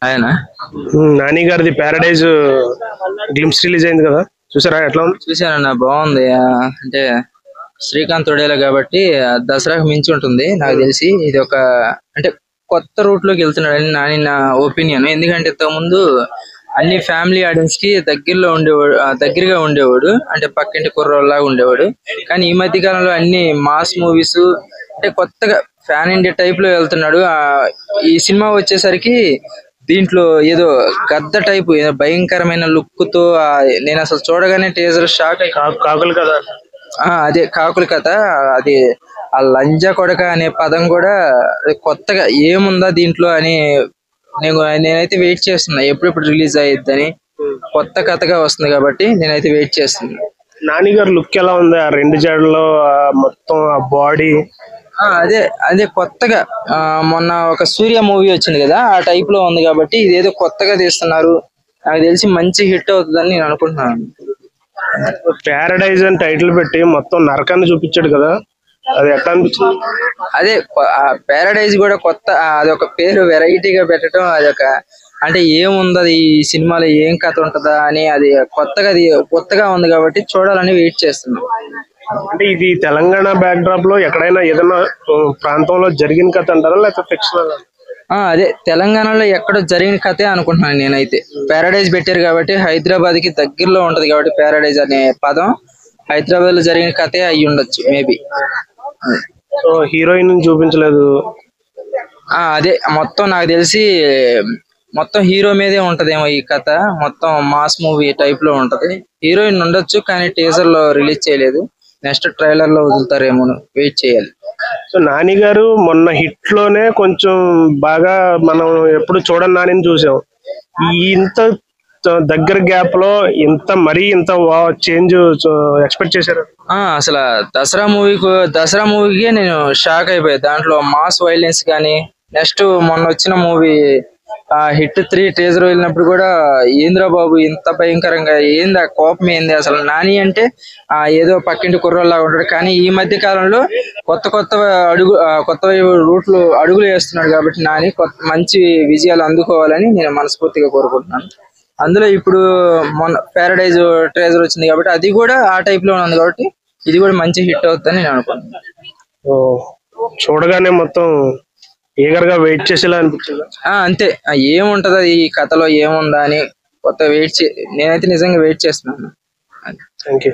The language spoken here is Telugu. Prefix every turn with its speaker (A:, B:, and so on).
A: ఆయన
B: నాని గారిది ప్యారడైజ్ గ్లిమ్స్ రిలీజ్ అయింది కదా, చూసారా? ఎట్లా ఉంది?
A: చూశానన్న, బాగుంది. అంటే శ్రీకాంత్ తొడేలా కాబట్టి దసరాకు మించి ఉంటుంది నాకు తెలిసి. ఇది ఒక అంటే కొత్త రూట్ లోకి వెళ్తున్నాడని నాని నా ఒపీనియన్. ఎందుకంటే ఇంతకుముందు అన్ని ఫ్యామిలీ ఆడియన్స్ కి దగ్గరగా ఉండేవాడు, అంటే పక్కింటి కుర్రోళ్ళలాగా ఉండేవాడు. కానీ ఈ మధ్య కాలంలో అన్ని మాస్ మూవీస్, అంటే కొత్తగా ఫ్యాన్ ఇండియా టైప్ లో వెళ్తున్నాడు. ఈ సినిమా వచ్చేసరికి దీంట్లో ఏదో గద్ద టైపు భయంకరమైన లుక్ తో నేను అసలు చూడగానే టీజర్ షాక్
B: కాకులు కదా.
A: అదే కాకుల కథ. అది ఆ లంజా కొడక అనే పదం కూడా కొత్తగా ఏముందా దీంట్లో అని నేనైతే వెయిట్ చేస్తున్నా, ఎప్పుడెప్పుడు రిలీజ్ అయ్యిద్దని. కొత్త కథగా వస్తుంది కాబట్టి నేనైతే వెయిట్ చేస్తున్నా.
B: నాని గారి లుక్ ఎలా ఉంది? ఆ రెండు జడలో మొత్తం ఆ బాడీ.
A: అదే అదే కొత్తగా మొన్న ఒక సూర్య మూవీ వచ్చింది కదా, ఆ టైప్ లో ఉంది కాబట్టి ఇదేదో కొత్తగా తీస్తున్నారు. నాకు తెలిసి మంచి హిట్ అవుతుందని నేను అనుకుంటున్నాను.
B: ప్యారడైజ్ అని టైటిల్ పెట్టి మొత్తం నరకాన్ని చూపించాడు కదా, అది ఎట్లా అనిపించింది?
A: అదే ప్యారడైజ్ కూడా కొత్త, అదొక పేరు వెరైటీగా పెట్టడం, అదొక అంటే ఏముంది ఈ సినిమాలో, ఏం కథ ఉంటుందా అని అది కొత్తగా ఉంది కాబట్టి చూడాలని వెయిట్ చేస్తున్నాం.
B: అంటే ఇది తెలంగాణ బ్యాక్ డ్రాప్ లో ఎక్కడైనా ఏదైనా ప్రాంతంలో జరిగిన కథ అంటారా, లేకపోతే ఫిక్షనల్?
A: అదే తెలంగాణలో ఎక్కడో జరిగిన కథే అనుకుంటున్నాను నేనైతే. ప్యారడైజ్ పెట్టారు కాబట్టి హైదరాబాద్ కి దగ్గరలో ఉంటది కాబట్టి ప్యారడైజ్ అనే పదం హైదరాబాద్ లో జరిగిన కథే అయి ఉండొచ్చు మేబీ.
B: సో హీరోయిన్ చూపించలేదు.
A: అదే మొత్తం నాకు తెలిసి మొత్తం హీరో మీదే ఉంటదేమో ఈ కథ. మొత్తం మాస్ మూవీ టైప్ లో ఉంటది. హీరోయిన్ ఉండొచ్చు కానీ టీజర్ లో రిలీజ్ చేయలేదు. నెక్స్ట్ ట్రైలర్ లో వదులుతారేమో, వెయిట్ చేయాలి.
B: సో నాని గారు మొన్న హిట్ లోనే కొంచెం బాగా మనం ఎప్పుడు చూడని నానిని చూసాం. ఇంత దగ్గర గ్యాప్ లో ఇంత చేంజ్ ఎక్స్పెక్ట్ చేశారు?
A: అసలు దసరా మూవీకి నేను షాక్ అయిపోయా. దాంట్లో మాస్ వైలెన్స్ కానీ, నెక్స్ట్ మొన్న వచ్చిన మూవీ హిట్ 3 టీజర్ వెళ్ళినప్పుడు కూడా ఏంద్రా బాబు ఇంత భయంకరంగా, ఏంది ఆ కోపం ఏంది అసలు. నాని అంటే ఏదో పక్కింటి కుర్రోళ్ళలాగా ఉంటాడు, కానీ ఈ మధ్య కాలంలో కొత్త రూట్లు అడుగులు వేస్తున్నాడు కాబట్టి నాని మంచి విజయాలు అందుకోవాలని నేను మనస్ఫూర్తిగా కోరుకుంటున్నాను. అందులో ఇప్పుడు మొన్న ప్యారడైజ్ ట్రేజర్ వచ్చింది కాబట్టి అది కూడా ఆ టైప్ లో ఉంది కాబట్టి ఇది కూడా మంచి హిట్ అవుతుందని నేను అనుకుంటున్నాను.
B: చూడగానే మొత్తం ఈగర్ గా వెయిట్ చేసేలా అనిపించింది.
A: అంతే, ఏముంటది ఈ కథలో ఏముందా అని నేనైతే నిజంగా వెయిట్ చేస్తున్నాను.
B: Thank you.